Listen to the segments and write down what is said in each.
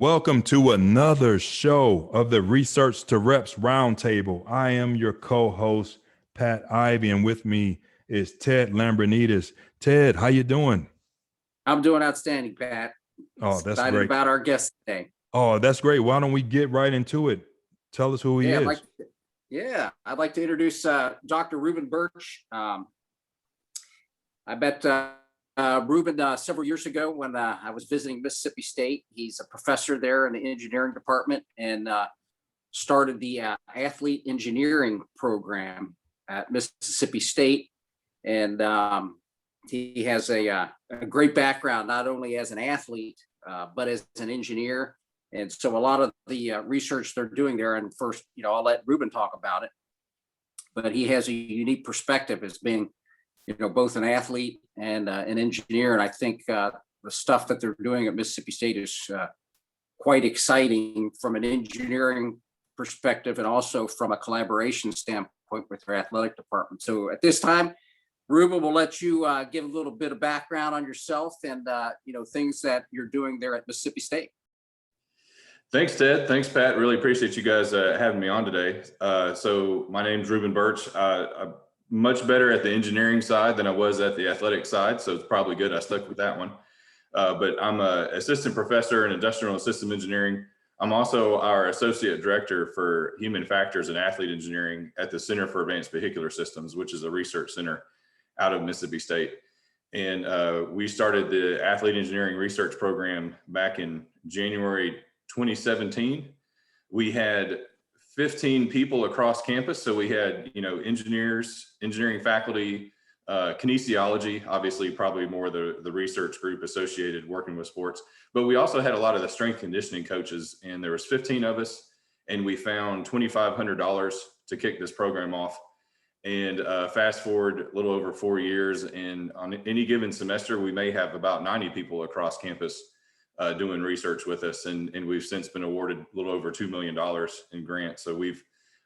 Welcome to another show of the Research to Reps Roundtable. I am your co-host, Pat Ivey, and with me is Ted Lambrinidis. Ted, how you doing? I'm doing outstanding, Pat. Oh, that's Excited great. about our guest today. Oh, that's great. Why don't we get right into it? Tell us who he is. I'd like to introduce Dr. Reuben Burch. I met Reuben several years ago when I was visiting Mississippi State. He's a professor there in the engineering department and started the athlete engineering program at Mississippi State. And he has a great background, not only as an athlete, but as an engineer. And so a lot of the research they're doing there, and first, I'll let Reuben talk about it, but he has a unique perspective as being, both an athlete and an engineer. And I think the stuff that they're doing at Mississippi State is quite exciting from an engineering perspective and also from a collaboration standpoint with their athletic department. So at this time, Reuben, will let you give a little bit of background on yourself and, things that you're doing there at Mississippi State. Thanks, Ted. Thanks, Pat. Really appreciate you guys having me on today. So my name's Reuben Burch. I'm much better at the engineering side than I was at the athletic side, so it's probably good I stuck with that one. But I'm an assistant professor in industrial and system engineering. I'm also our associate director for human factors and athlete engineering at the Center for Advanced Vehicular Systems, which is a research center out of Mississippi State. And we started the athlete engineering research program back in January 2017. We had 15 people across campus. So we had, engineers, engineering faculty, kinesiology, obviously probably more the research group associated working with sports. But we also had a lot of the strength conditioning coaches, and there was 15 of us, and we found $2,500 to kick this program off. And fast forward a little over 4 years, and on any given semester, we may have about 90 people across campus doing research with us, and we've since been awarded a little over $2 million in grants. So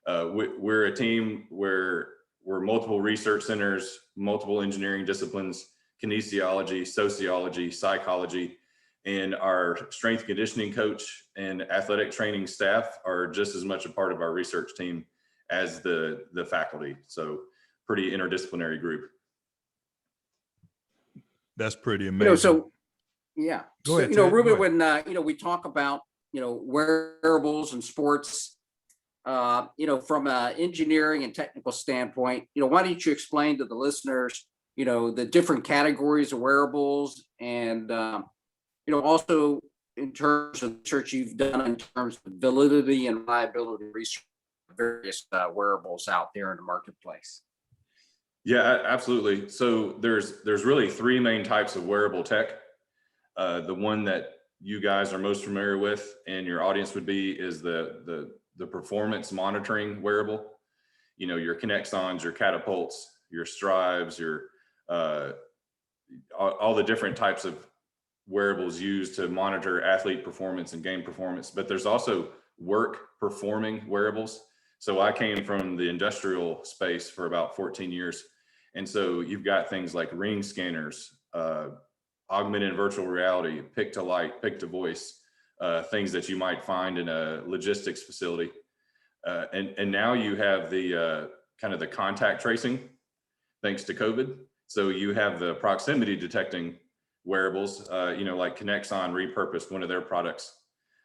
we're a team where we're multiple research centers, multiple engineering disciplines, kinesiology, sociology, psychology, and our strength conditioning coach and athletic training staff are just as much a part of our research team as the faculty. So pretty interdisciplinary group. That's pretty amazing. Go ahead, Reuben, when we talk about wearables and sports, from an engineering and technical standpoint, why don't you explain to the listeners the different categories of wearables, and also in terms of research you've done in terms of validity and reliability research of various wearables out there in the marketplace. Yeah, absolutely. So there's really three main types of wearable tech. The one that you guys are most familiar with and your audience would be is the performance monitoring wearable. Your Kinexons, your catapults, your strives, your all the different types of wearables used to monitor athlete performance and game performance. But there's also work performing wearables. So I came from the industrial space for about 14 years. And so you've got things like ring scanners, augmented and virtual reality, pick to light, pick to voice, things that you might find in a logistics facility. And now you have the kind of the contact tracing, thanks to COVID. So you have the proximity detecting wearables, like Kinexon repurposed one of their products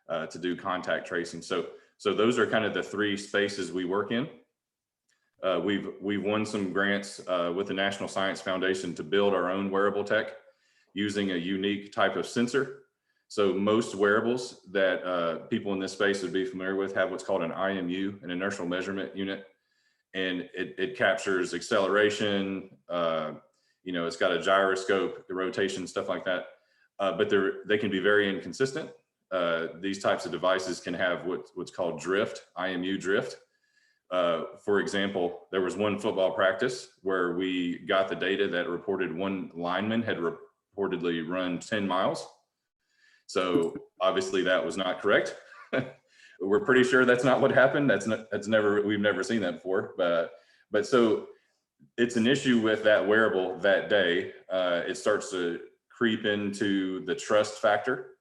to do contact tracing. So those are kind of the three spaces we work in. We've won some grants with the National Science Foundation to build our own wearable tech using a unique type of sensor. So most wearables that people in this space would be familiar with have what's called an IMU, an inertial measurement unit. And it captures acceleration, it's got a gyroscope, the rotation, stuff like that. But they can be very inconsistent. These types of devices can have what's called drift, IMU drift. For example, there was one football practice where we got the data that reported one lineman had reportedly run 10 miles. So obviously that was not correct. We're pretty sure that's not what happened. We've never seen that before. But so it's an issue with that wearable that day. It starts to creep into the trust factor.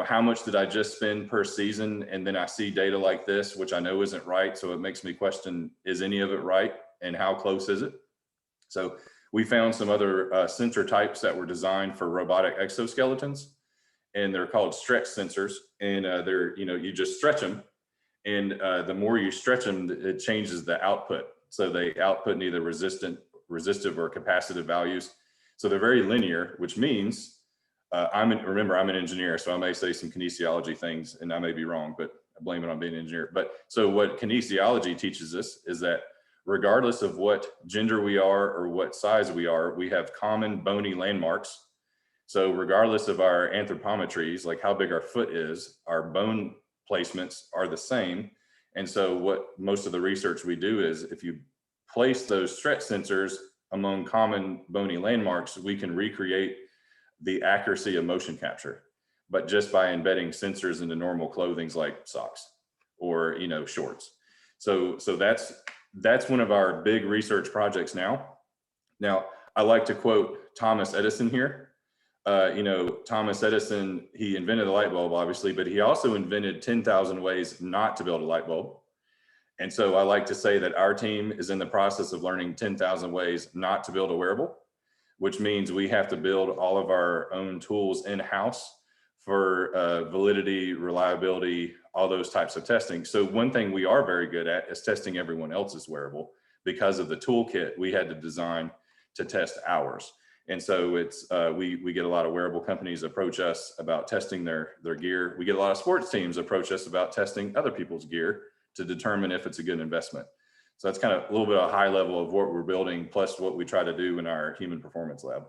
how much did I just spend per season? And then I see data like this, which I know isn't right. So it makes me question, is any of it right? And how close is it? So we found some other sensor types that were designed for robotic exoskeletons, and they're called stretch sensors. And they're, you just stretch them. And the more you stretch them, it changes the output. So they output either resistive or capacitive values. So they're very linear, which means remember, I'm an engineer, so I may say some kinesiology things and I may be wrong, but I blame it on being an engineer. But so what kinesiology teaches us is that regardless of what gender we are or what size we are, we have common bony landmarks. So regardless of our anthropometries, like how big our foot is, our bone placements are the same. And so what most of the research we do is if you place those stretch sensors among common bony landmarks, we can recreate the accuracy of motion capture, but just by embedding sensors into normal clothing like socks or, shorts. So that's one of our big research projects now. Now, I like to quote Thomas Edison here. Thomas Edison, he invented the light bulb, obviously, but he also invented 10,000 ways not to build a light bulb. And so I like to say that our team is in the process of learning 10,000 ways not to build a wearable, which means we have to build all of our own tools in-house for validity, reliability, all those types of testing. So one thing we are very good at is testing everyone else's wearable because of the toolkit we had to design to test ours. And so it's we get a lot of wearable companies approach us about testing their gear. We get a lot of sports teams approach us about testing other people's gear to determine if it's a good investment. So that's kind of a little bit of a high level of what we're building, plus what we try to do in our human performance lab.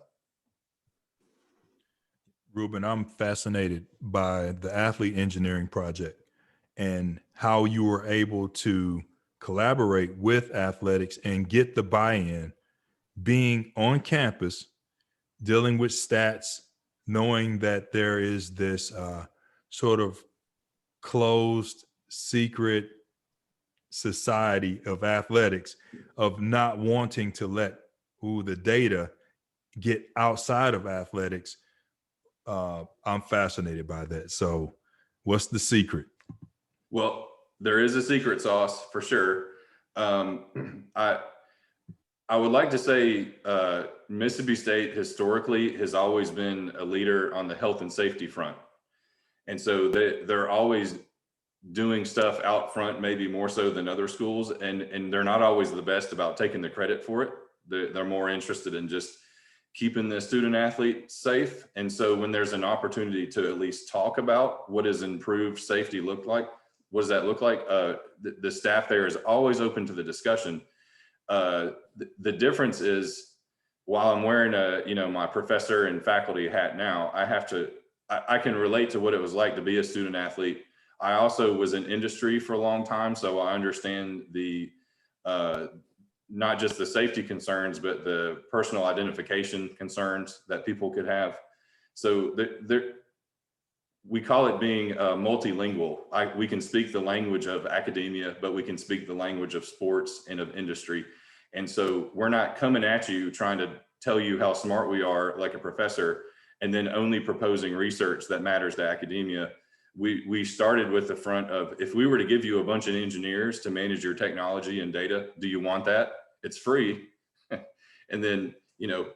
Reuben, I'm fascinated by the athlete engineering project and how you were able to collaborate with athletics and get the buy-in, being on campus, dealing with stats, knowing that there is this sort of closed, secret society of athletics of not wanting to let the data get outside of athletics. I'm fascinated by that. So what's the secret? Well, there is a secret sauce for sure. I would like to say Mississippi State historically has always been a leader on the health and safety front. And so they're always doing stuff out front, maybe more so than other schools. And they're not always the best about taking the credit for it. They're more interested in just keeping the student athlete safe. And so when there's an opportunity to at least talk about what does improved safety look like, what does that look like? The staff there is always open to the discussion. The difference is while I'm wearing my professor and faculty hat now, I can relate to what it was like to be a student athlete. I also was in industry for a long time, so I understand the not just the safety concerns, but the personal identification concerns that people could have. So we call it being multilingual. We can speak the language of academia, but we can speak the language of sports and of industry. And so we're not coming at you trying to tell you how smart we are like a professor, and then only proposing research that matters to academia. We started with the front of, if we were to give you a bunch of engineers to manage your technology and data, do you want that? It's free. And then,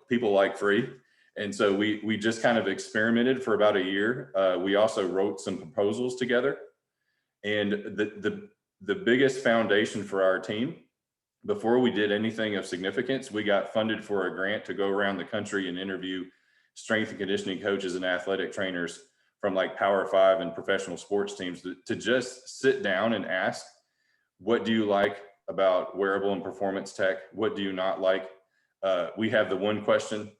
people like free. And so we just kind of experimented for about a year. We also wrote some proposals together. And the biggest foundation for our team, before we did anything of significance, we got funded for a grant to go around the country and interview strength and conditioning coaches and athletic trainers from like Power 5 and professional sports teams to just sit down and ask, what do you like about wearable and performance tech? What do you not like? We have the one question,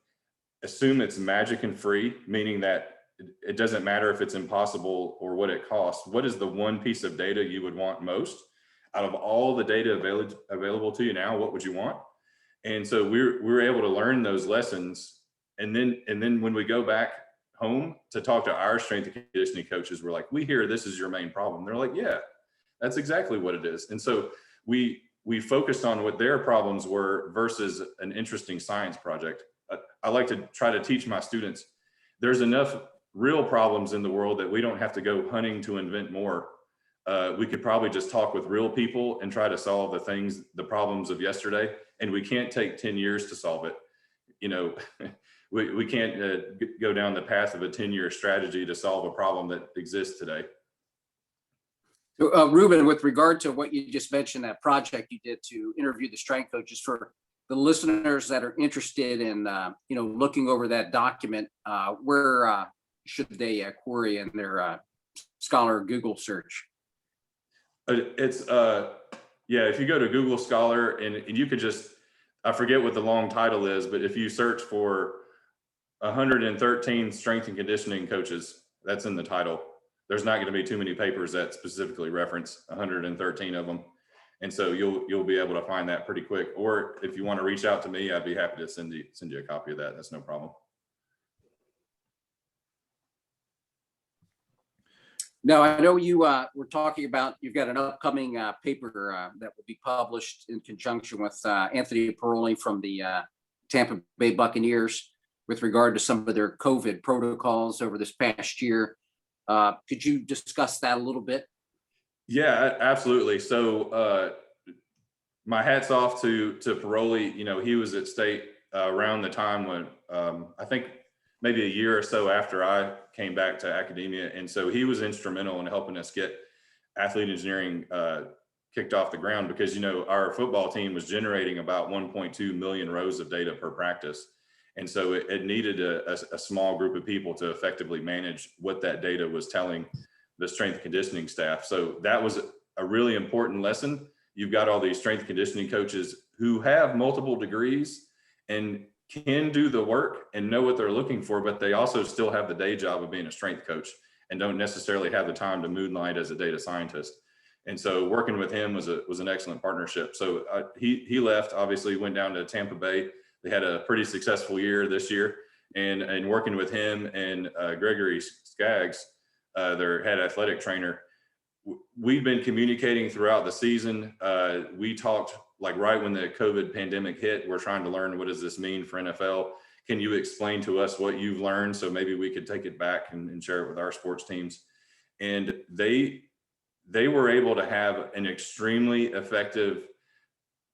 assume it's magic and free, meaning that it doesn't matter if it's impossible or what it costs. What is the one piece of data you would want most? Out of all the data available to you now, what would you want? And so we're able to learn those lessons. And then when we go back home to talk to our strength and conditioning coaches, we're like, we hear this is your main problem. They're like, yeah, that's exactly what it is. And so we focused on what their problems were versus an interesting science project. I like to try to teach my students, there's enough real problems in the world that we don't have to go hunting to invent more. We could probably just talk with real people and try to solve the problems of yesterday. And we can't take 10 years to solve it. You know, we can't go down the path of a 10-year strategy to solve a problem that exists today. Reuben, with regard to what you just mentioned, that project you did to interview the strength coaches, for the listeners that are interested in, looking over that document, where should they query in their Scholar Google search? It's if you go to Google Scholar and you could just, I forget what the long title is, but if you search for 113 strength and conditioning coaches, that's in the title. There's not going to be too many papers that specifically reference 113 of them. And so you'll be able to find that pretty quick. Or if you want to reach out to me, I'd be happy to send you a copy of that. That's no problem. Now, I know you were talking about, you've got an upcoming paper that will be published in conjunction with Anthony Paroli from the Tampa Bay Buccaneers with regard to some of their COVID protocols over this past year. Could you discuss that a little bit? Yeah, absolutely. So my hat's off to Paroli. You know, he was at State around the time when I think maybe a year or so after I came back to academia. And so he was instrumental in helping us get athlete engineering kicked off the ground, because, you know, our football team was generating about 1.2 million rows of data per practice. And so it needed a small group of people to effectively manage what that data was telling the strength and conditioning staff. So that was a really important lesson. You've got all these strength and conditioning coaches who have multiple degrees and can do the work and know what they're looking for, but they also still have the day job of being a strength coach and don't necessarily have the time to moonlight as a data scientist. And so working with him was an excellent partnership. So he left, obviously went down to Tampa Bay. They had a pretty successful year this year, and working with him and Gregory Skaggs, their head athletic trainer, we've been communicating throughout the season. We talked like right when the COVID pandemic hit. We're trying to learn, what does this mean for NFL? Can you explain to us what you've learned so maybe we could take it back and share it with our sports teams? And they were able to have an extremely effective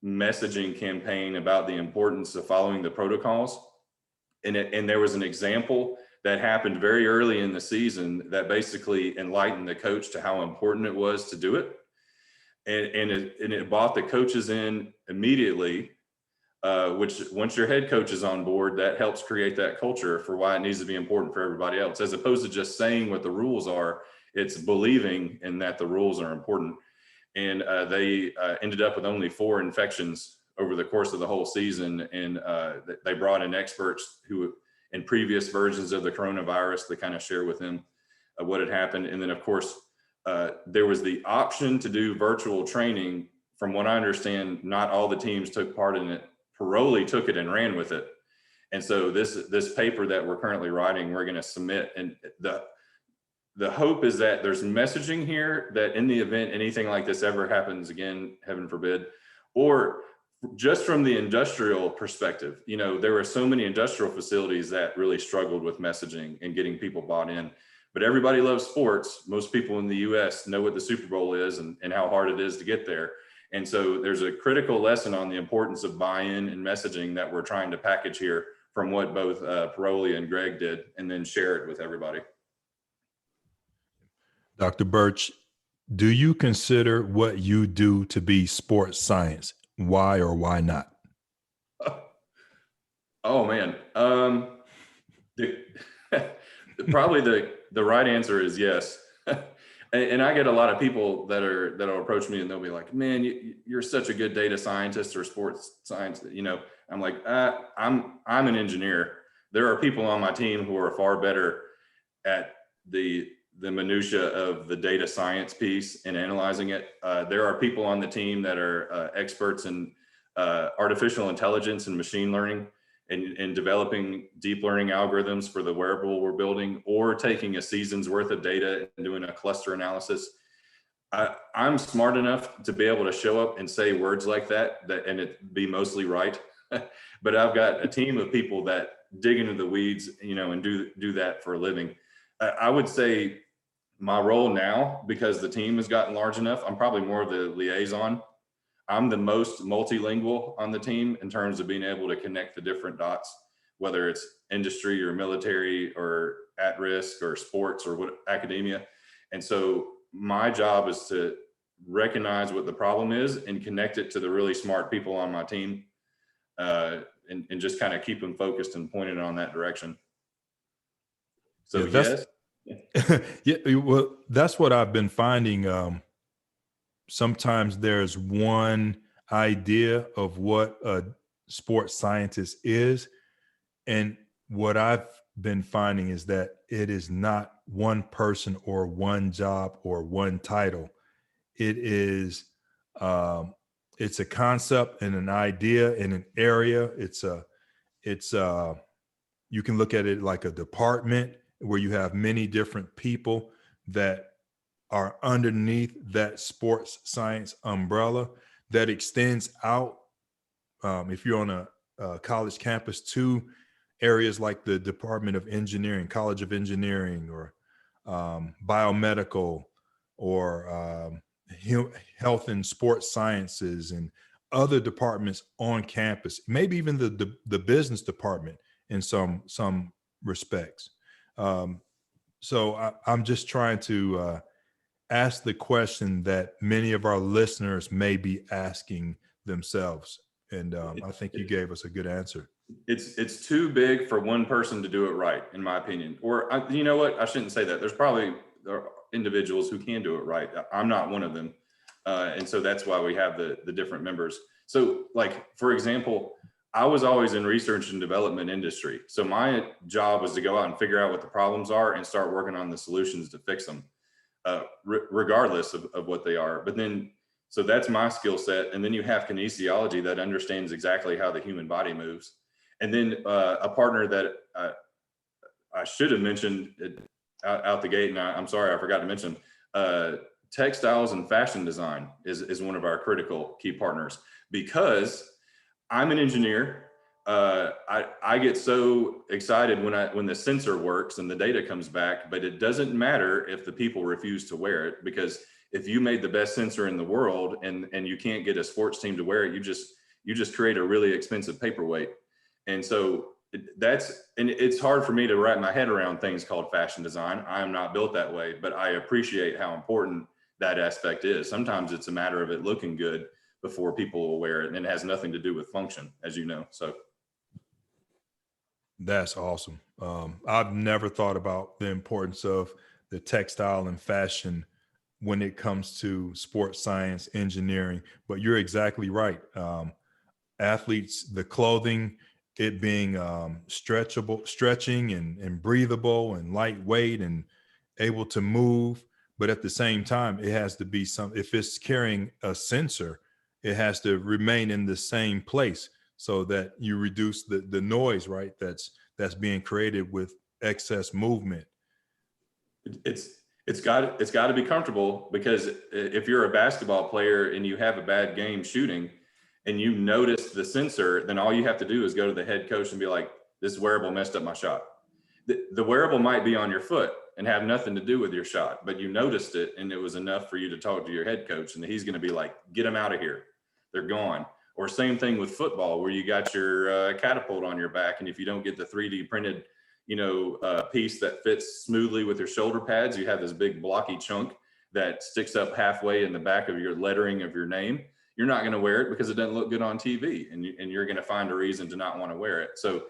messaging campaign about the importance of following the protocols. And there was an example that happened very early in the season that basically enlightened the coach to how important it was to do it. And it brought the coaches in immediately, which once your head coach is on board, that helps create that culture for why it needs to be important for everybody else, as opposed to just saying what the rules are. It's believing in that the rules are important. And they ended up with only 4 infections over the course of the whole season. And they brought in experts who, in previous versions of the coronavirus, to kind of share with them what had happened. And then, of course, there was the option to do virtual training. From what I understand, not all the teams took part in it. Paroli took it and ran with it. And so this paper that we're currently writing, we're going to submit. And the hope is that there's messaging here that in the event anything like this ever happens again, heaven forbid, or just from the industrial perspective, you know, there were so many industrial facilities that really struggled with messaging and getting people bought in. But everybody loves sports. Most people in the US know what the Super Bowl is and how hard it is to get there. And so there's a critical lesson on the importance of buy-in and messaging that we're trying to package here from what both Paroli and Greg did, and then share it with everybody. Dr. Burch, do you consider what you do to be sports science? Why or why not? Oh man, probably the right answer is yes. And I get a lot of people that'll approach me and they'll be like, "Man, you're such a good data scientist or sports science." You know, I'm like, I'm an engineer. There are people on my team who are far better at the minutia of the data science piece and analyzing it. There are people on the team that are experts in artificial intelligence and machine learning and developing deep learning algorithms for the wearable we're building, or taking a season's worth of data and doing a cluster analysis. I'm smart enough to be able to show up and say words like that and it be mostly right. But I've got a team of people that dig into the weeds, you know, and do that for a living. I would say my role now, because the team has gotten large enough, I'm probably more of the liaison. I'm the most multilingual on the team in terms of being able to connect the different dots, whether it's industry or military or at risk or sports or what, academia. And so my job is to recognize what the problem is and connect it to the really smart people on my team, and just kind of keep them focused and pointed on that direction. So Yeah, yes. yeah, well, that's what I've been finding. Sometimes there's one idea of what a sports scientist is. And what I've been finding is that it is not one person or one job or one title. It is, it's a concept and an idea in an area. It's you can look at it like a department where you have many different people that are underneath that sports science umbrella that extends out. If you're on a college campus, to areas like the Department of Engineering, College of Engineering, or biomedical, or health and sports sciences, and other departments on campus, maybe even the business department in some respects. So I'm just trying to ask the question that many of our listeners may be asking themselves. And I think you gave us a good answer. It's too big for one person to do it right, in my opinion. Or you know what? I shouldn't say that. There are individuals who can do it right. I'm not one of them. And so that's why we have the different members. So like, for example, I was always in research and development industry. So my job was to go out and figure out what the problems are and start working on the solutions to fix them, regardless of what they are. But then, so that's my skill set. And then you have kinesiology that understands exactly how the human body moves. And then a partner that I should have mentioned out the gate, and I'm sorry, I forgot to mention, textiles and fashion design is one of our critical key partners, because I'm an engineer. I get so excited when the sensor works and the data comes back, but it doesn't matter if the people refuse to wear it, because if you made the best sensor in the world and you can't get a sports team to wear it, you just create a really expensive paperweight. And so it's hard for me to wrap my head around things called fashion design. I am not built that way, but I appreciate how important that aspect is. Sometimes it's a matter of it looking good before people will wear it, and it has nothing to do with function, as you know. So that's awesome. I've never thought about the importance of the textile and fashion when it comes to sports science, engineering, but you're exactly right. Athletes, the clothing, it being stretching and breathable and lightweight and able to move. But at the same time, it has to be if it's carrying a sensor, it has to remain in the same place so that you reduce the noise, right? That's being created with excess movement. it's got to be comfortable, because if you're a basketball player and you have a bad game shooting and you notice the sensor, then all you have to do is go to the head coach and be like, this wearable messed up my shot. The wearable might be on your foot and have nothing to do with your shot, but you noticed it and it was enough for you to talk to your head coach, and he's going to be like, get them out of here. They're gone. Or same thing with football, where you got your catapult on your back, and if you don't get the 3D printed, piece that fits smoothly with your shoulder pads, you have this big blocky chunk that sticks up halfway in the back of your lettering of your name. You're not going to wear it because it doesn't look good on TV, and you're going to find a reason to not want to wear it. So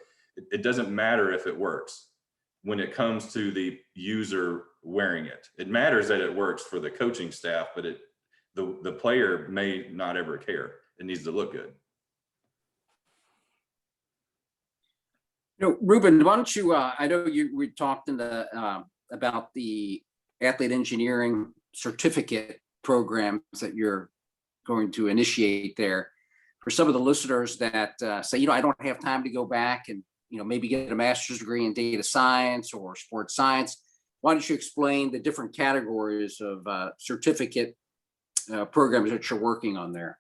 it doesn't matter if it works when it comes to the user wearing it. It matters that it works for the coaching staff, but the player may not ever care. It needs to look good. Reuben, why don't you, I know we talked about the athlete engineering certificate programs that you're going to initiate there. For some of the listeners that say, I don't have time to go back and, maybe get a master's degree in data science or sports science, why don't you explain the different categories of certificate programs that you're working on there?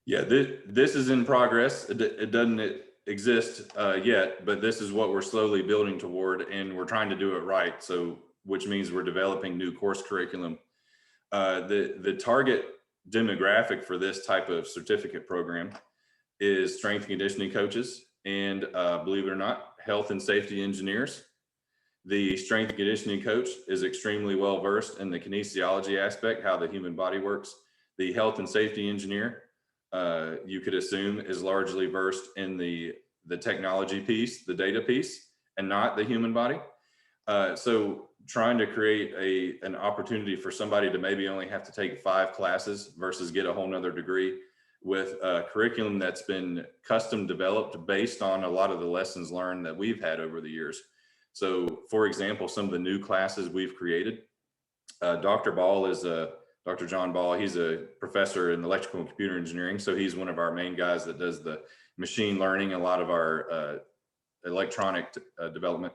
Yeah, this is in progress. It doesn't exist yet, but this is what we're slowly building toward, and we're trying to do it right. So which means we're developing new course curriculum. The target demographic for this type of certificate program is strength and conditioning coaches and believe it or not, health and safety engineers. The strength and conditioning coach is extremely well versed in the kinesiology aspect, how the human body works. The health and safety engineer, you could assume, is largely versed in the technology piece, the data piece, and not the human body. So trying to create an opportunity for somebody to maybe only have to take 5 classes versus get a whole nother degree with a curriculum that's been custom developed based on a lot of the lessons learned that we've had over the years. So for example, some of the new classes we've created, Dr. John Ball, he's a professor in electrical and computer engineering. So he's one of our main guys that does the machine learning, a lot of our electronic development.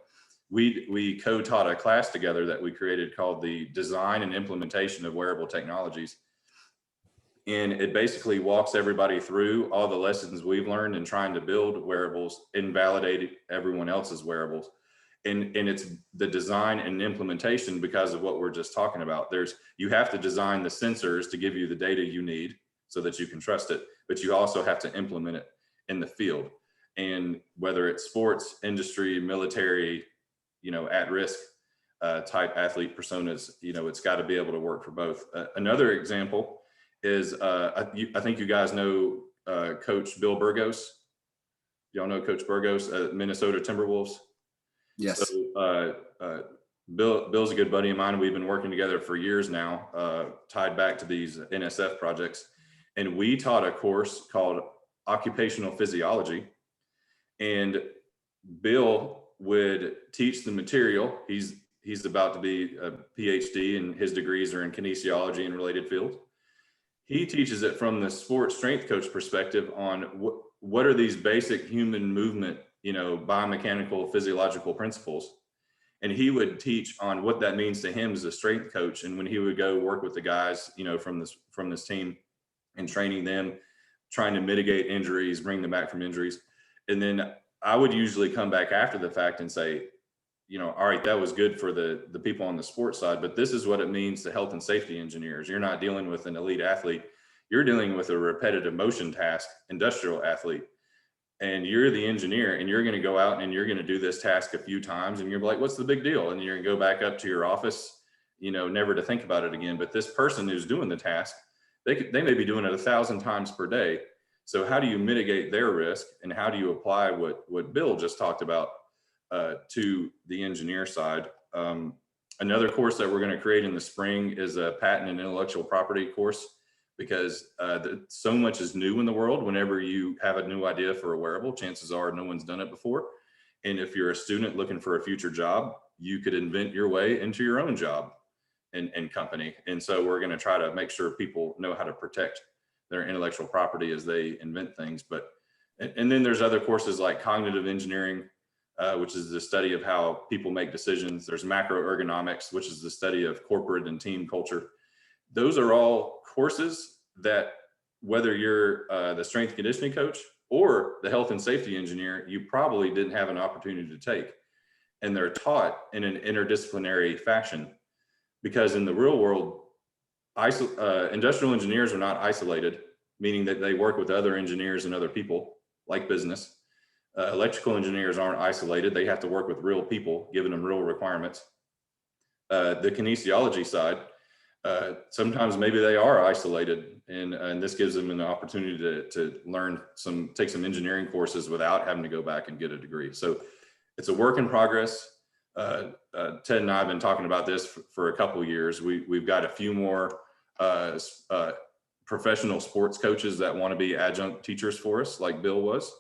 We co-taught a class together that we created called the Design and Implementation of Wearable Technologies. And it basically walks everybody through all the lessons we've learned in trying to build wearables and validate everyone else's wearables. And it's the design and implementation because of what we're just talking about. You have to design the sensors to give you the data you need so that you can trust it, but you also have to implement it in the field. And whether it's sports, industry, military, at-risk type athlete personas, it's got to be able to work for both. Another example is, I think you guys know Coach Bill Burgos. Y'all know Coach Burgos, Minnesota Timberwolves? Yes. So, Bill's a good buddy of mine. We've been working together for years now, tied back to these NSF projects. And we taught a course called Occupational Physiology. And Bill would teach the material. He's about to be a PhD, and his degrees are in kinesiology and related fields. He teaches it from the sports strength coach perspective on what are these basic human movement, biomechanical, physiological principles. And he would teach on what that means to him as a strength coach. And when he would go work with the guys, from this team and training them, trying to mitigate injuries, bring them back from injuries. And then I would usually come back after the fact and say, all right, that was good for the people on the sports side, but this is what it means to health and safety engineers. You're not dealing with an elite athlete. You're dealing with a repetitive motion task, industrial athlete. And you're the engineer, and you're going to go out and you're going to do this task a few times, and you're like, what's the big deal? And you're going to go back up to your office, never to think about it again. But this person who's doing the task, they may be doing it 1,000 times per day. So how do you mitigate their risk, and how do you apply what Bill just talked about to the engineer side? Another course that we're going to create in the spring is a patent and intellectual property course, because so much is new in the world. Whenever you have a new idea for a wearable, chances are no one's done it before. And if you're a student looking for a future job, you could invent your way into your own job and company. And so we're going to try to make sure people know how to protect their intellectual property as they invent things. And then there's other courses like cognitive engineering, which is the study of how people make decisions. There's macroergonomics, which is the study of corporate and team culture. Those are all courses that, whether you're the strength and conditioning coach or the health and safety engineer, you probably didn't have an opportunity to take. And they're taught in an interdisciplinary fashion, because in the real world, industrial engineers are not isolated, meaning that they work with other engineers and other people, like business. Electrical engineers aren't isolated. They have to work with real people, giving them real requirements. The kinesiology side, sometimes maybe they are isolated, and this gives them an opportunity to learn take some engineering courses without having to go back and get a degree. So it's a work in progress. Ted and I have been talking about this for a couple of years. We've got a few more professional sports coaches that want to be adjunct teachers for us, like Bill was.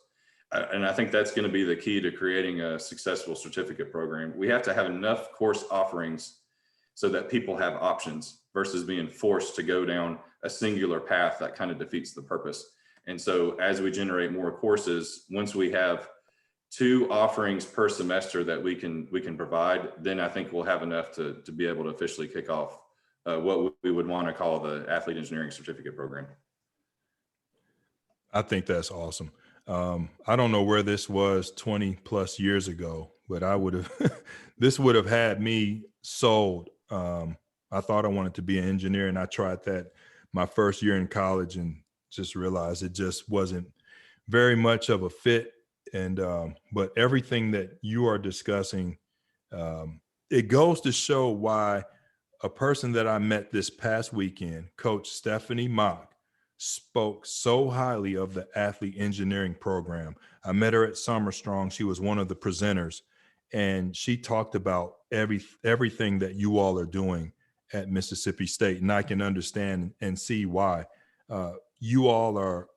And I think that's going to be the key to creating a successful certificate program. We have to have enough course offerings so that people have options versus being forced to go down a singular path that kind of defeats the purpose. And so as we generate more courses, once we have 2 offerings per semester that we can provide, then I think we'll have enough to be able to officially kick off what we would want to call the athlete engineering certificate program. I think that's awesome. I don't know where this was 20 plus years ago, but I would have, this would have had me sold. I thought I wanted to be an engineer, and I tried that my first year in college and just realized it just wasn't very much of a fit. And but everything that you are discussing, it goes to show why a person that I met this past weekend, Coach Stephanie Mock, spoke so highly of the athlete engineering program. I met her at Summer Strong. She was one of the presenters, and she talked about everything that you all are doing at Mississippi State, and I can understand and see why. You all are,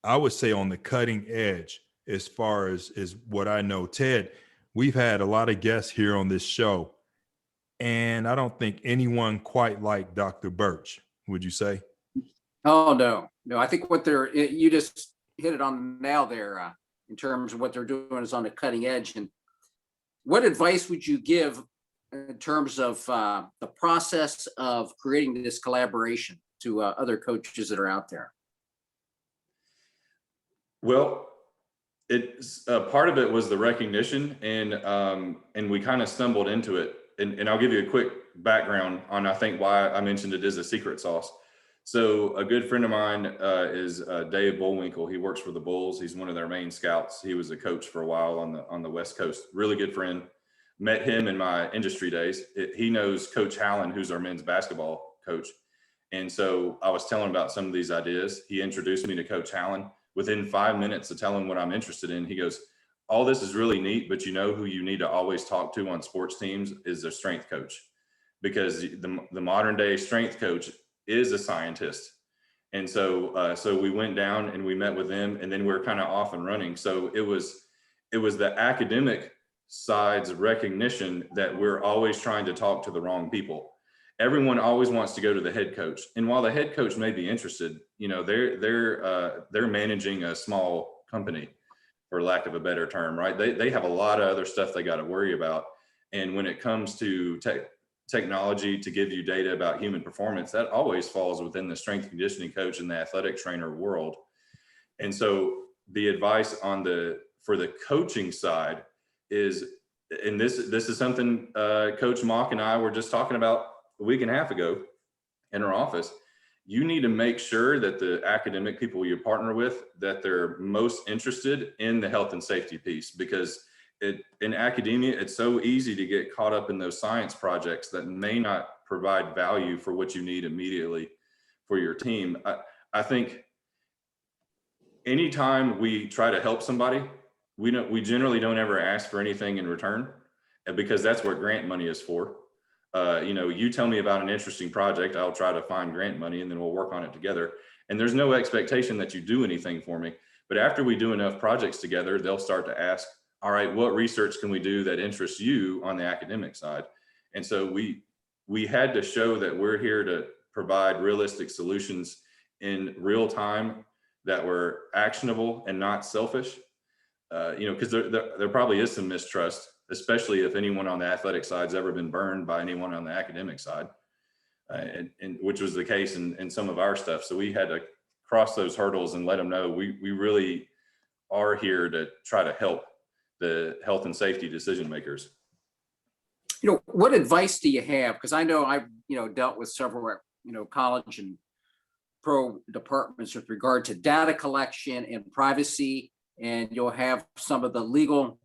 I would say, on the cutting edge as far as what I know. Ted, we've had a lot of guests here on this show, and I don't think anyone quite like Dr. Burch. Would you say? Oh, no. I think you just hit it on the nail there, in terms of what they're doing is on the cutting edge. And what advice would you give in terms of the process of creating this collaboration to other coaches that are out there? Well, it's part of it was the recognition, and we kind of stumbled into it. And I'll give you a quick background on, I think, why I mentioned it as a secret sauce. So a good friend of mine is Dave Bullwinkle. He works for the Bulls. He's one of their main scouts. He was a coach for a while on the West Coast. Really good friend. Met him in my industry days. He knows Coach Hallen, who's our men's basketball coach. And so I was telling about some of these ideas. He introduced me to Coach Hallen. Within 5 minutes of telling what I'm interested in, he goes, all this is really neat, but you know who you need to always talk to on sports teams is their strength coach, because the modern day strength coach is a scientist. And so we went down and we met with them, and then we're kind of off and running. So it was the academic side's recognition that we're always trying to talk to the wrong people. Everyone always wants to go to the head coach, and while the head coach may be interested, you know, they're managing a small company, for lack of a better term, right? They have a lot of other stuff they got to worry about. And when it comes to technology to give you data about human performance, that always falls within the strength and conditioning coach and the athletic trainer world. And so the advice for the coaching side is, and this is something Coach Mock and I were just talking about a week and a half ago in our office. You need to make sure that the academic people you partner with, that they're most interested in the health and safety piece, because in academia, it's so easy to get caught up in those science projects that may not provide value for what you need immediately for your team. I think anytime we try to help somebody, we generally don't ever ask for anything in return, because that's what grant money is for. You know, you tell me about an interesting project, I'll try to find grant money, and then we'll work on it together. And there's no expectation that you do anything for me. But after we do enough projects together, they'll start to ask, all right, what research can we do that interests you on the academic side? And so we had to show that we're here to provide realistic solutions in real time that were actionable and not selfish. You know, because there probably is some mistrust, especially if anyone on the athletic side's ever been burned by anyone on the academic side, and which was the case in some of our stuff. So we had to cross those hurdles and let them know we really are here to try to help the health and safety decision makers. You know, what advice do you have? Because I know I've, dealt with several, college and pro departments with regard to data collection and privacy. And you'll have some of the legal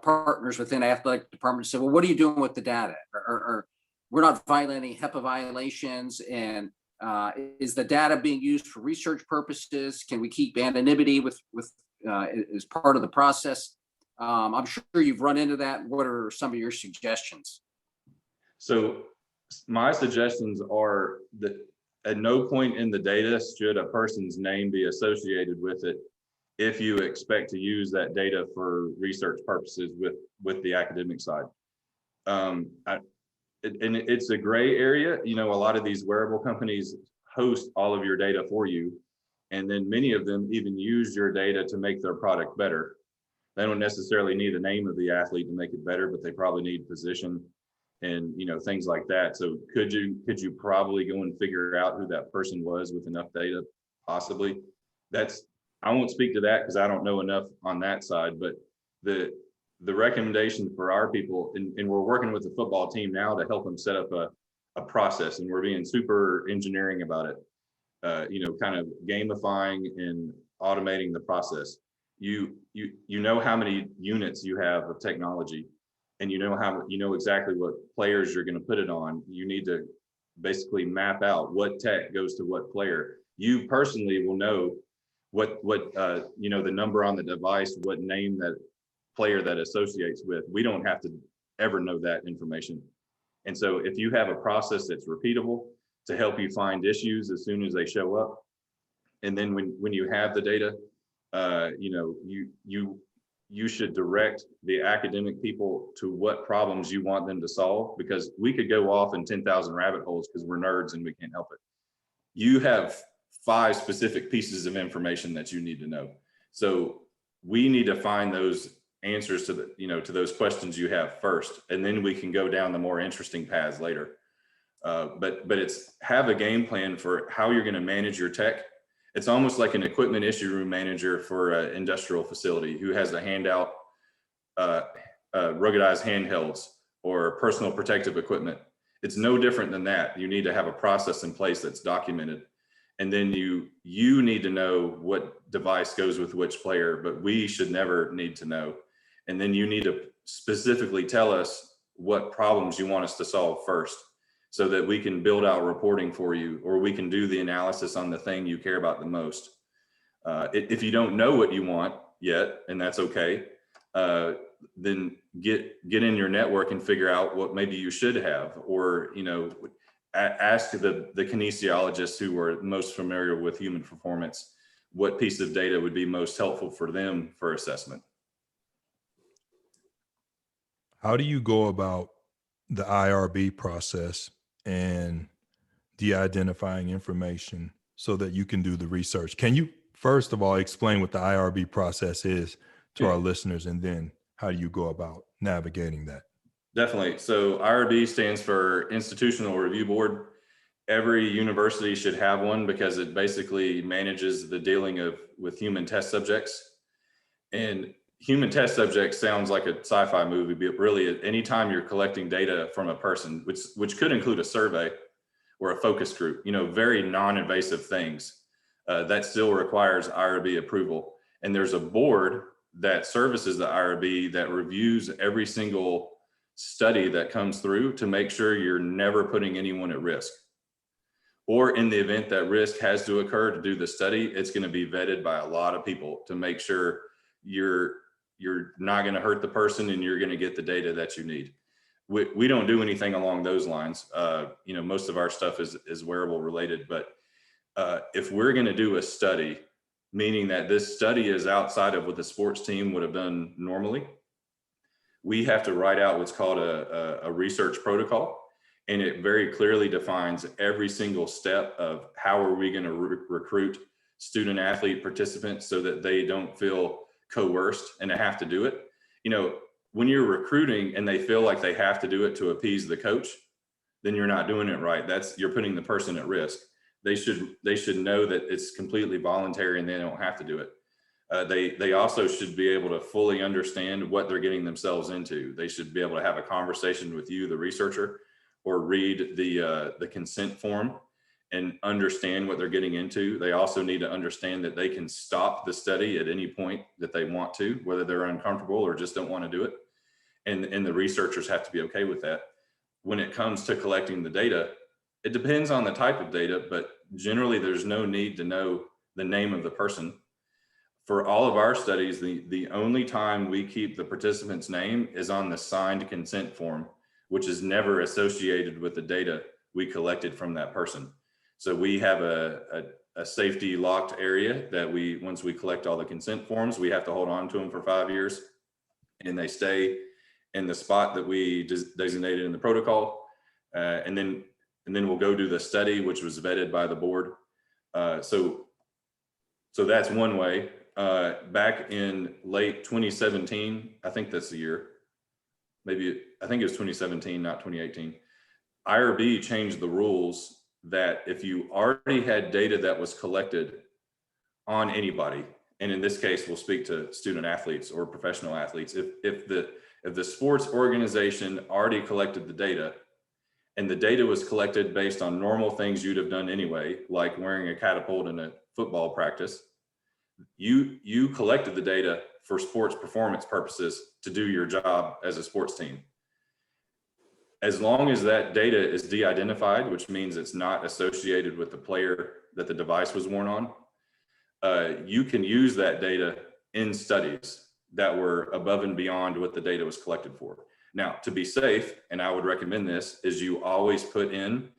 partners within athletic departments say, well, what are you doing with the data? Or we're not violating HIPAA violations. And is the data being used for research purposes? Can we keep anonymity with as part of the process? I'm sure you've run into that. What are some of your suggestions? So my suggestions are that at no point in the data should a person's name be associated with it if you expect to use that data for research purposes with the academic side. And it's a gray area. You know, a lot of these wearable companies host all of your data for you. And then many of them even use your data to make their product better. They don't necessarily need the name of the athlete to make it better, but they probably need position and, things like that. So could you probably go and figure out who that person was with enough data? Possibly. I won't speak to that because I don't know enough on that side, but the recommendation for our people, and we're working with the football team now to help them set up a process, and we're being super engineering about it, kind of gamifying and automating the process. You know how many units you have of technology, and you know exactly what players you're going to put it on. You need to basically map out what tech goes to what player. You personally will know what the number on the device, what name that player that associates with. We don't have to ever know that information. And so if you have a process that's repeatable to help you find issues as soon as they show up, and then when you have the data, you should direct the academic people to what problems you want them to solve, because we could go off in 10,000 rabbit holes because we're nerds and we can't help it. You have 5 specific pieces of information that you need to know. So we need to find those answers to to those questions you have first, and then we can go down the more interesting paths later. But it's have a game plan for how you're going to manage your tech. It's almost like an equipment issue room manager for an industrial facility who has to hand out ruggedized handhelds or personal protective equipment. It's no different than that. You need to have a process in place that's documented. And then you need to know what device goes with which player, but we should never need to know. And then you need to specifically tell us what problems you want us to solve first, so that we can build out reporting for you, or we can do the analysis on the thing you care about the most. If you don't know what you want yet, and that's okay, then get in your network and figure out what maybe you should have, or ask the kinesiologists who are most familiar with human performance what piece of data would be most helpful for them for assessment. How do you go about the IRB process and de-identifying information so that you can do the research? Can you first of all explain what the IRB process is to our listeners, and then how do you go about navigating that? Definitely. So IRB stands for Institutional Review Board. Every university should have one because it basically manages the dealing with human test subjects. And human test subjects sounds like a sci-fi movie, but really anytime you're collecting data from a person, which could include a survey or a focus group, very non-invasive things, that still requires IRB approval. And there's a board that services the IRB that reviews every single study that comes through to make sure you're never putting anyone at risk. Or in the event that risk has to occur to do the study, it's going to be vetted by a lot of people to make sure you're not going to hurt the person and you're going to get the data that you need. We don't do anything along those lines. Most of our stuff is wearable related, but if we're going to do a study, meaning that this study is outside of what the sports team would have done normally, we have to write out what's called a research protocol. And it very clearly defines every single step of how are we going to recruit student athlete participants so that they don't feel coerced and they have to do it. When you're recruiting and they feel like they have to do it to appease the coach, then you're not doing it right. You're putting the person at risk. They should know that it's completely voluntary and they don't have to do it. They also should be able to fully understand what they're getting themselves into. They should be able to have a conversation with you, the researcher, or read the consent form and understand what they're getting into. They also need to understand that they can stop the study at any point that they want to, whether they're uncomfortable or just don't want to do it. And the researchers have to be okay with that. When it comes to collecting the data, it depends on the type of data, but generally there's no need to know the name of the person. For all of our studies, the only time we keep the participant's name is on the signed consent form, which is never associated with the data we collected from that person. So we have a safety locked area that once we collect all the consent forms, we have to hold on to them for 5 years, and they stay in the spot that we designated in the protocol. And then we'll go do the study, which was vetted by the board. So that's one way. Back in late 2017, I think that's the year, I think it was 2017, not 2018. IRB changed the rules that if you already had data that was collected on anybody, and in this case, we'll speak to student athletes or professional athletes. If the sports organization already collected the data, and the data was collected based on normal things you'd have done anyway, like wearing a catapult in a football practice, you collected the data for sports performance purposes to do your job as a sports team. As long as that data is de-identified, which means it's not associated with the player that the device was worn on, you can use that data in studies that were above and beyond what the data was collected for. Now, to be safe, and I would recommend this, is you always put in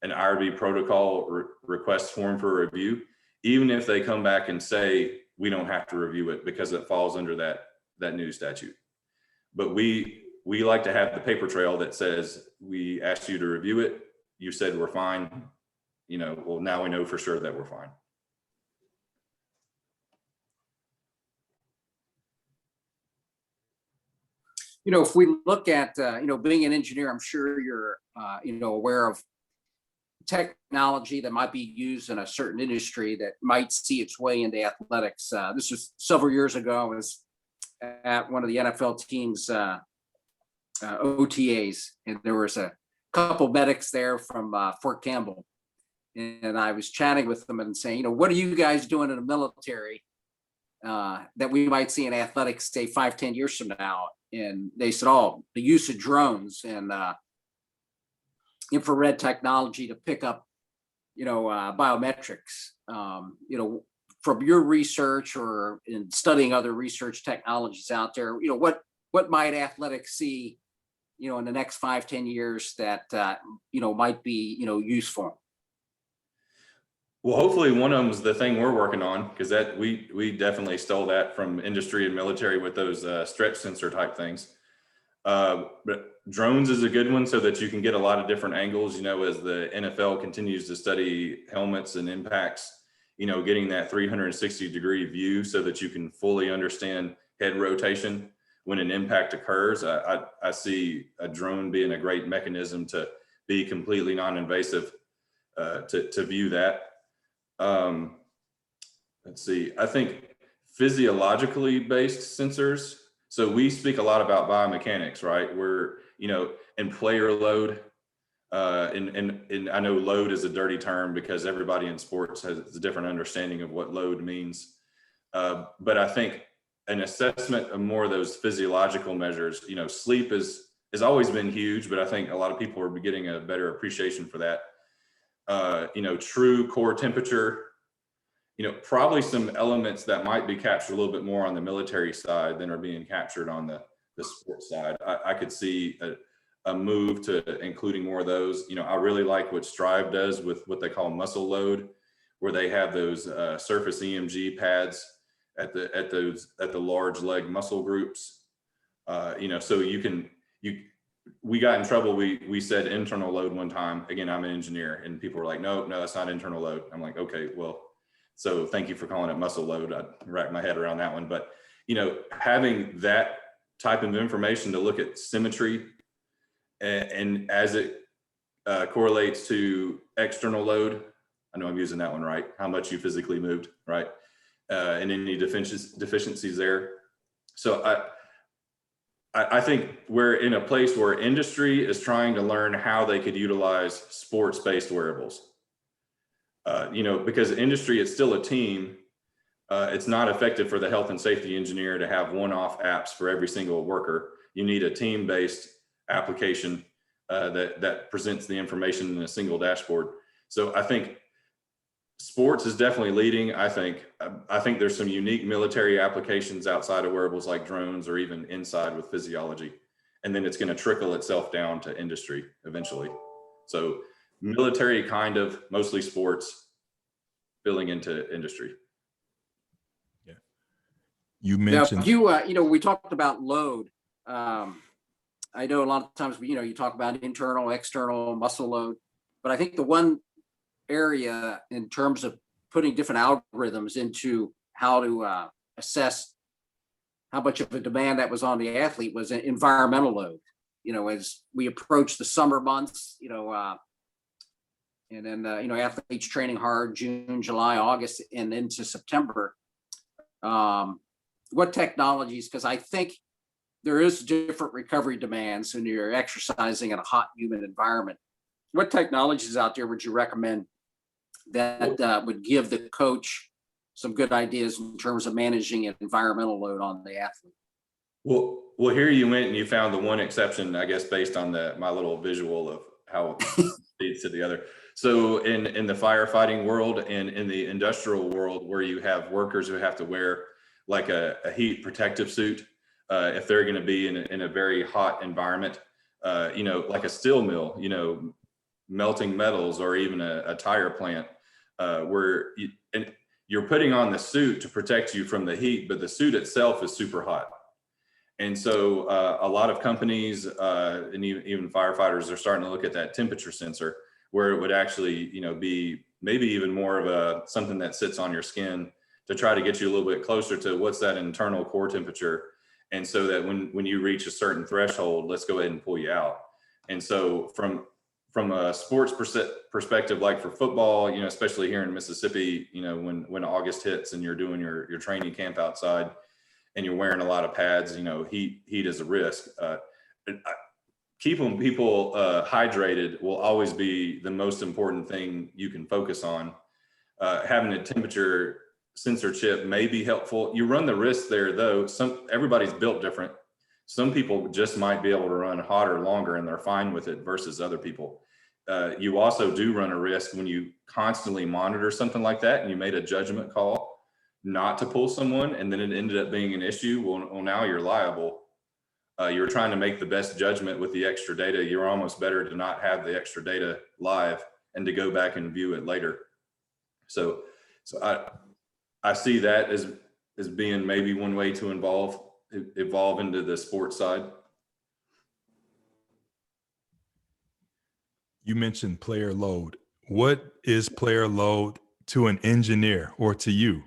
an IRB protocol request form for review, even if they come back and say, we don't have to review it because it falls under that new statute. But we like to have the paper trail that says, we asked you to review it, you said we're fine, well, now we know for sure that we're fine. If we look at, being an engineer, I'm sure you're, aware of technology that might be used in a certain industry that might see its way into athletics. This was several years ago. I was at one of the NFL teams' OTAs, and there was a couple medics there from Fort Campbell. And I was chatting with them and saying, what are you guys doing in the military that we might see in athletics, say 5-10 years from now? And they said, the use of drones and infrared technology to pick up, biometrics. From your research or in studying other research technologies out there, what might athletics see, in the next 5-10 years that, might be, useful? Well, hopefully one of them is the thing we're working on, because that we definitely stole that from industry and military with those stretch sensor type things. But drones is a good one so that you can get a lot of different angles, as the NFL continues to study helmets and impacts, getting that 360-degree view so that you can fully understand head rotation when an impact occurs. I see a drone being a great mechanism to be completely non-invasive to view that. Let's see, I think physiologically based sensors. So we speak a lot about biomechanics, right? We're, and player load, and I know load is a dirty term because everybody in sports has a different understanding of what load means. But I think an assessment of more of those physiological measures, sleep has always been huge, but I think a lot of people are getting a better appreciation for that. True core temperature, probably some elements that might be captured a little bit more on the military side than are being captured on the sports side. I could see a move to including more of those. I really like what Strive does with what they call muscle load, where they have those surface EMG pads at the large leg muscle groups. So we got in trouble. We said internal load one time. Again, I'm an engineer, and people were like, no, that's not internal load. I'm like, okay, well, so thank you for calling it muscle load. I wrapped my head around that one. But, having that type of information to look at symmetry and as it correlates to external load, I know I'm using that one right, how much you physically moved, right? And any deficiencies there. So I think we're in a place where industry is trying to learn how they could utilize sports-based wearables. Because industry is still a team. It's not effective for the health and safety engineer to have one-off apps for every single worker. You need a team-based application that presents the information in a single dashboard. So I think sports is definitely leading. I think there's some unique military applications outside of wearables like drones or even inside with physiology. And then it's going to trickle itself down to industry eventually. So military kind of, mostly sports, spilling into industry. Yeah. You mentioned, we talked about load. I know a lot of times, you talk about internal, external muscle load, but I think the one area in terms of putting different algorithms into how to assess how much of a demand that was on the athlete was environmental load. As we approach the summer months, and then athletes training hard June, July, August, and into September. What technologies, because I think there is different recovery demands when you're exercising in a hot, humid environment. What technologies out there would you recommend that would give the coach some good ideas in terms of managing an environmental load on the athlete? Well, here you went and you found the one exception, I guess, based on my little visual of how it leads to the other. So in the firefighting world and in the industrial world, where you have workers who have to wear like a heat protective suit, if they're going to be in a very hot environment, like a steel mill, melting metals, or even a tire plant, where you're putting on the suit to protect you from the heat, but the suit itself is super hot. And so a lot of companies and even firefighters are starting to look at that temperature sensor, where it would actually, be maybe even more of something that sits on your skin to try to get you a little bit closer to what's that internal core temperature. And so that when you reach a certain threshold, let's go ahead and pull you out. And so from a sports perspective, like for football, especially here in Mississippi, when August hits and you're doing your training camp outside, and you're wearing a lot of pads, heat is a risk. Keeping people hydrated will always be the most important thing you can focus on. Having a temperature sensor chip may be helpful. You run the risk there, though. Everybody's built different. Some people just might be able to run hotter longer, and they're fine with it, versus other people. You also do run a risk when you constantly monitor something like that, and you made a judgment call not to pull someone, and then it ended up being an issue. Well, now you're liable. You're trying to make the best judgment with the extra data. You're almost better to not have the extra data live and to go back and view it later. So I see that as being maybe one way to evolve into the sports side. You mentioned player load. What is player load to an engineer or to you?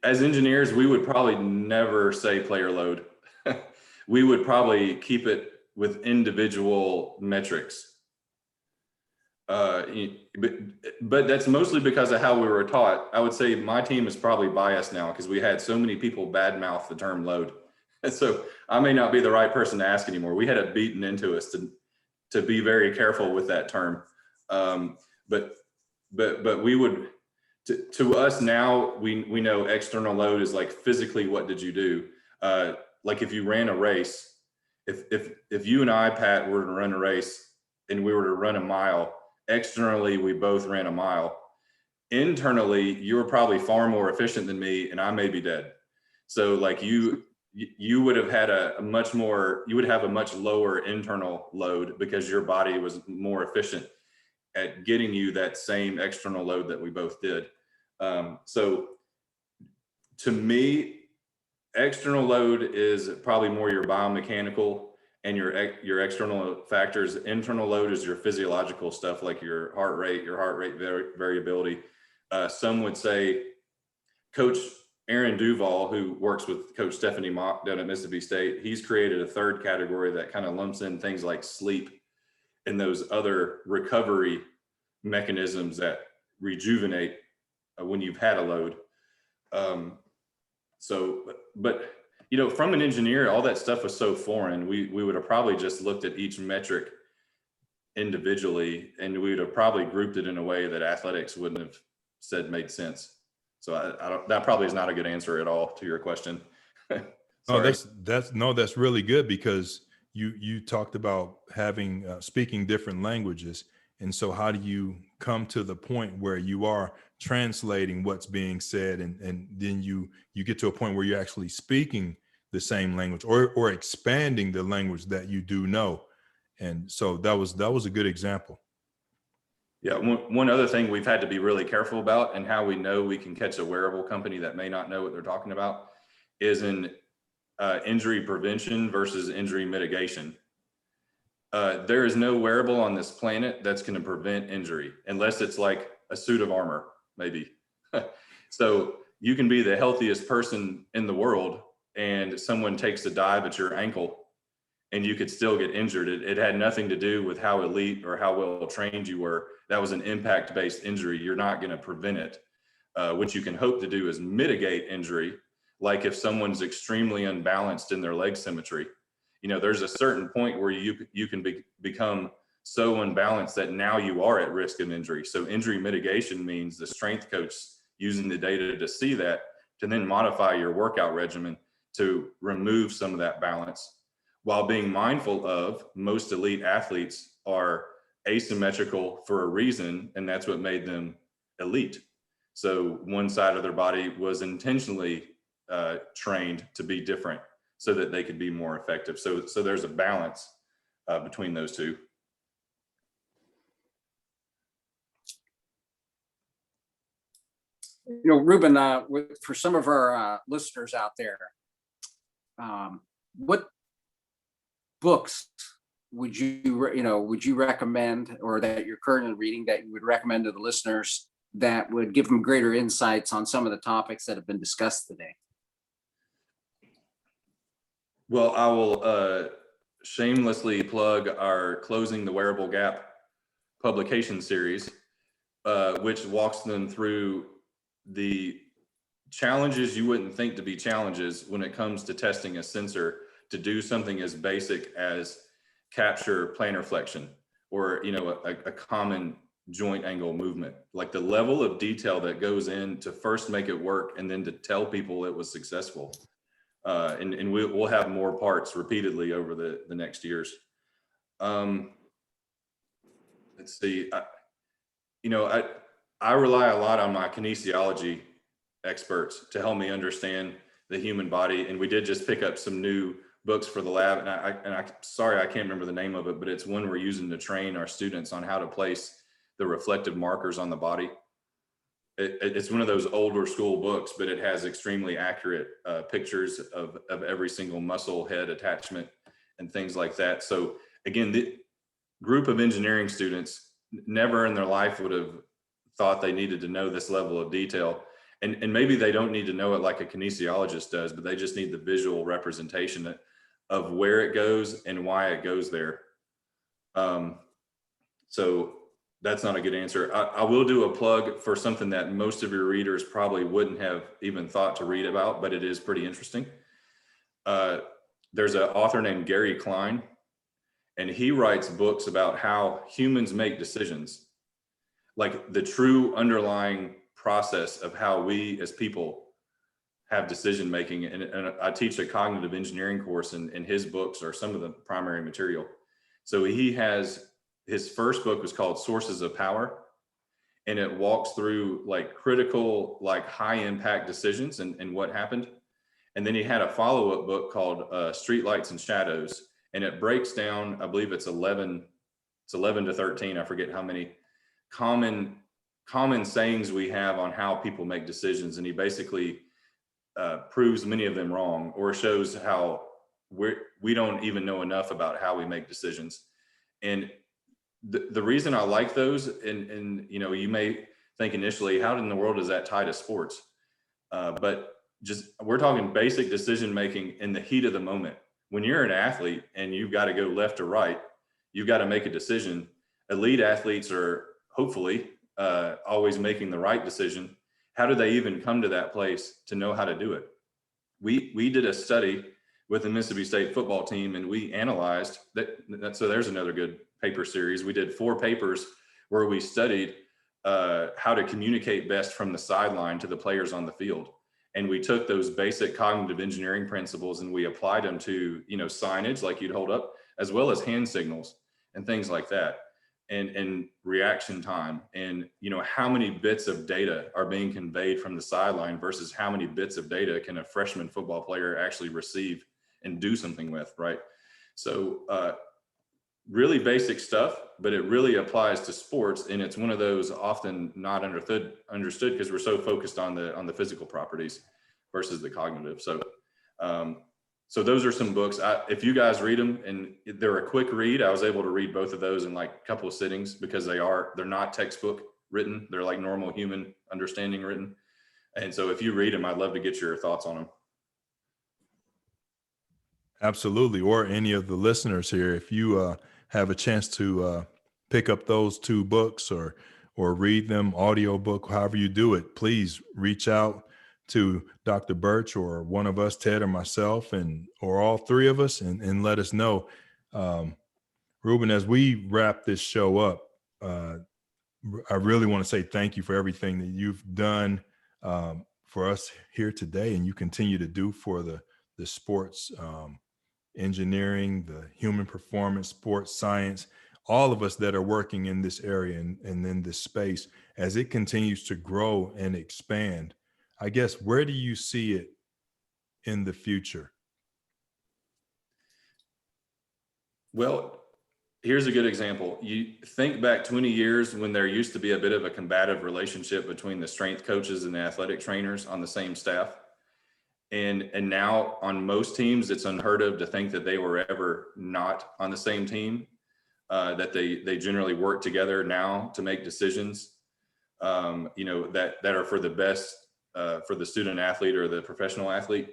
As engineers, we would probably never say player load. We would probably keep it with individual metrics. But that's mostly because of how we were taught. I would say my team is probably biased now because we had so many people badmouth the term load. And so I may not be the right person to ask anymore. We had it beaten into us to be very careful with that term. But we would, to us now, we know external load is like physically what did you do? Like if you ran a race, if you and I, Pat, were to run a race and we were to run a mile, externally we both ran a mile. Internally, you were probably far more efficient than me, and I may be dead. So like you would have had you would have a much lower internal load because your body was more efficient at getting you that same external load that we both did. So to me, external load is probably more your biomechanical and your external factors. Internal load is your physiological stuff, like your heart rate variability. Some would say Coach Aaron Duval, who works with Coach Stephanie Mock down at Mississippi State, he's created a third category that kind of lumps in things like sleep and those other recovery mechanisms that rejuvenate when you've had a load. But from an engineer, all that stuff was so foreign. We would have probably just looked at each metric individually, and we would have probably grouped it in a way that athletics wouldn't have said made sense. So that probably is not a good answer at all to your question. No, that's really good, because you talked about having speaking different languages. And so how do you come to the point where you are translating what's being said, and then you get to a point where you're actually speaking the same language or expanding the language that you do know? And so that was a good example. Yeah, one other thing we've had to be really careful about, and how we know we can catch a wearable company that may not know what they're talking about, is in injury prevention versus injury mitigation. There is no wearable on this planet that's going to prevent injury, unless it's like a suit of armor, maybe. So you can be the healthiest person in the world, and someone takes a dive at your ankle, and you could still get injured. It had nothing to do with how elite or how well trained you were. That was an impact-based injury. You're not going to prevent it. What you can hope to do is mitigate injury. Like if someone's extremely unbalanced in their leg symmetry, there's a certain point where you can become so unbalanced that now you are at risk of injury. So injury mitigation means the strength coach using the data to see that, to then modify your workout regimen to remove some of that balance, while being mindful of most elite athletes are asymmetrical for a reason, and that's what made them elite. So one side of their body was intentionally trained to be different so that they could be more effective. So there's a balance between those two. Reuben, for some of our listeners out there, what books would you recommend, or that you're currently reading, that you would recommend to the listeners that would give them greater insights on some of the topics that have been discussed today? Well, I will shamelessly plug our Closing the Wearable Gap publication series, which walks them through the challenges you wouldn't think to be challenges when it comes to testing a sensor to do something as basic as capture plantar flexion, or a common joint angle movement. Like the level of detail that goes in to first make it work and then to tell people it was successful. And we'll have more parts repeatedly over the next years. Let's see. I rely a lot on my kinesiology experts to help me understand the human body. And we did just pick up some new books for the lab. And I'm sorry, I can't remember the name of it, but it's one we're using to train our students on how to place the reflective markers on the body. It's one of those older school books, but it has extremely accurate pictures of every single muscle, head attachment, and things like that. So again, the group of engineering students never in their life would have thought they needed to know this level of detail. And maybe they don't need to know it like a kinesiologist does, but they just need the visual representation of where it goes and why it goes there. So that's not a good answer. I will do a plug for something that most of your readers probably wouldn't have even thought to read about, but it is pretty interesting. There's an author named Gary Klein, and he writes books about how humans make decisions, like the true underlying process of how we as people have decision making. And I teach a cognitive engineering course, and his books are some of the primary material. So he has, his first book was called Sources of Power, and it walks through like critical, like high impact decisions and what happened. And then he had a follow-up book called Streetlights and Shadows, and it breaks down, I believe it's 11 to 13, I forget how many common sayings we have on how people make decisions. And he basically proves many of them wrong, or shows how we don't even know enough about how we make decisions. And the reason I like those, and you may think initially, how in the world is that tied to sports? But just, we're talking basic decision making in the heat of the moment. When you're an athlete and you've got to go left or right, you've got to make a decision. Elite athletes are hopefully always making the right decision. How do they even come to that place to know how to do it? We did a study with the Mississippi State football team, and we analyzed that. So there's another good paper series. We did 4 papers where we studied how to communicate best from the sideline to the players on the field. And we took those basic cognitive engineering principles and we applied them to, signage like you'd hold up, as well as hand signals and things like that, and reaction time, and how many bits of data are being conveyed from the sideline versus how many bits of data can a freshman football player actually receive and do something with, right? So really basic stuff, but it really applies to sports, and it's one of those often not understood because we're so focused on the physical properties versus the cognitive. So those are some books. If you guys read them and they're a quick read, I was able to read both of those in like a couple of sittings, because they're not textbook written. They're like normal human understanding written. And so if you read them, I'd love to get your thoughts on them. Absolutely. Or any of the listeners here, if you have a chance to pick up those two books or read them, audiobook, however you do it, please reach out to Dr. Burch or one of us, Ted or myself, or all three of us, and let us know. Reuben, as we wrap this show up, I really want to say thank you for everything that you've done for us here today, and you continue to do for the sports engineering, the human performance, sports science, all of us that are working in this area and in this space as it continues to grow and expand. I guess, where do you see it in the future? Well, here's a good example. You think back 20 years when there used to be a bit of a combative relationship between the strength coaches and the athletic trainers on the same staff. And now on most teams, it's unheard of to think that they were ever not on the same team, that they generally work together now to make decisions, that are for the best for the student athlete or the professional athlete.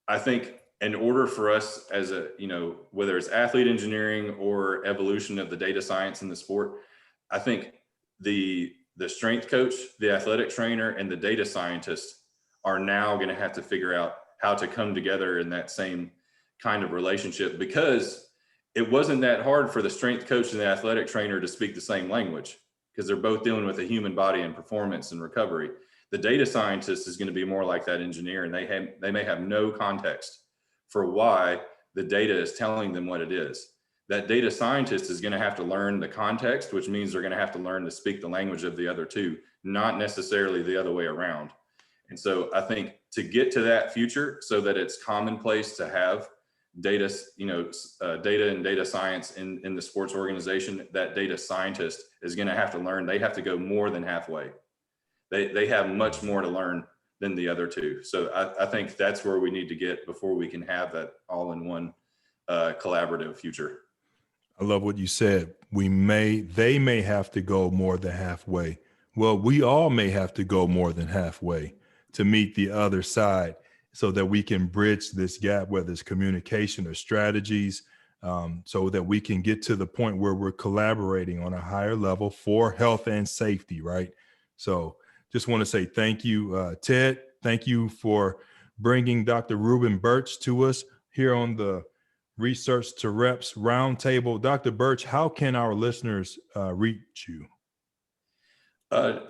I think in order for us as whether it's athlete engineering or evolution of the data science in the sport, I think the strength coach, the athletic trainer, and the data scientist are now going to have to figure out how to come together in that same kind of relationship, because it wasn't that hard for the strength coach and the athletic trainer to speak the same language, because they're both dealing with the human body and performance and recovery. The data scientist is going to be more like that engineer, and they may have no context for why the data is telling them what it is. That data scientist is going to have to learn the context, which means they're going to have to learn to speak the language of the other two, not necessarily the other way around. And so I think to get to that future, so that it's commonplace to have data, data and data science in the sports organization, that data scientist is going to have to learn. They have to go more than halfway. They have much more to learn than the other two. So I think that's where we need to get before we can have that all-in-one collaborative future. I love what you said. They may have to go more than halfway. Well, we all may have to go more than halfway to meet the other side, so that we can bridge this gap, whether it's communication or strategies, so that we can get to the point where we're collaborating on a higher level for health and safety, right? So just want to say thank you, Ted. Thank you for bringing Dr. Reuben Burch to us here on the Research to Reps Roundtable. Dr. Burch, how can our listeners reach you? A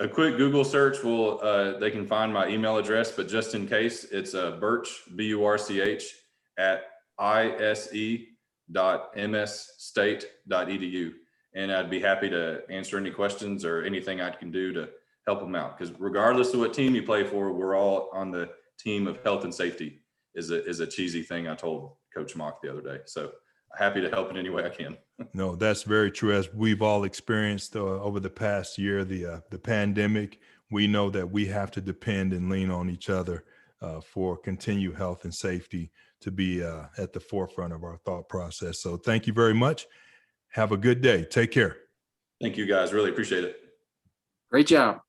quick Google search they can find my email address, but just in case, it's Burch, BURCH, at ise.msstate.edu. And I'd be happy to answer any questions or anything I can do to help them out. Because regardless of what team you play for, we're all on the team of health and safety. Is a cheesy thing I told Coach Mock the other day. So happy to help in any way I can. No, that's very true. As we've all experienced over the past year, the pandemic, we know that we have to depend and lean on each other for continued health and safety to be at the forefront of our thought process. So thank you very much. Have a good day. Take care. Thank you, guys. Really appreciate it. Great job.